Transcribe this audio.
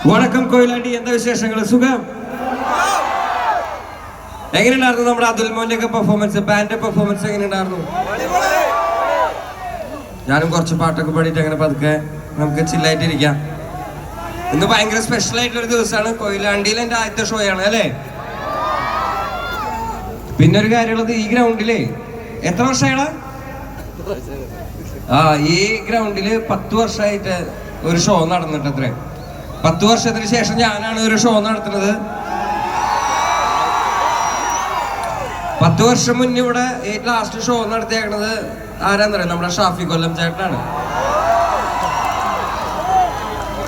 വണക്കം കൊയിലാണ്ടി, എന്താ വിശേഷങ്ങൾ? സുഖം? എങ്ങനെയുണ്ടായിരുന്നു നമ്മുടെ അതുൽ മോന്റെ ഒക്കെ പെർഫോമൻസ്, ബാൻഡ് പെർഫോമൻസ് എങ്ങനെയുണ്ടായിരുന്നു? ഞാനും കുറച്ച് പാട്ടൊക്കെ പാടിയിട്ട് അങ്ങനെ പതുക്കെ നമുക്ക് ചില്ലായിട്ടിരിക്കാം. ഇന്ന് ഭയങ്കര സ്പെഷ്യൽ ആയിട്ടൊരു ദിവസമാണ്. കൊയിലാണ്ടിയിൽ എൻ്റെ ആദ്യത്തെ ഷോ ആണ് അല്ലേ? പിന്നെ ഒരു കാര്യമുള്ളത്, ഈ ഗ്രൗണ്ടില് എത്ര വർഷമായിടാ? ഈ ഗ്രൗണ്ടില് 10 വർഷമായിട്ട് ഒരു ഷോ നടന്നിട്ടത്രേ. 10 വർഷത്തിന് ശേഷം ഞാനാണ് ഒരു ഷോ നടത്തുന്നത്. 10 വർഷം മുന്നേ ഇവിടെ ലാസ്റ്റ് ഷോ നടത്തിയേക്കണത് ആരാന്നറിയാം? നമ്മുടെ ഷാഫി കൊല്ലം ചേട്ടനാണ്.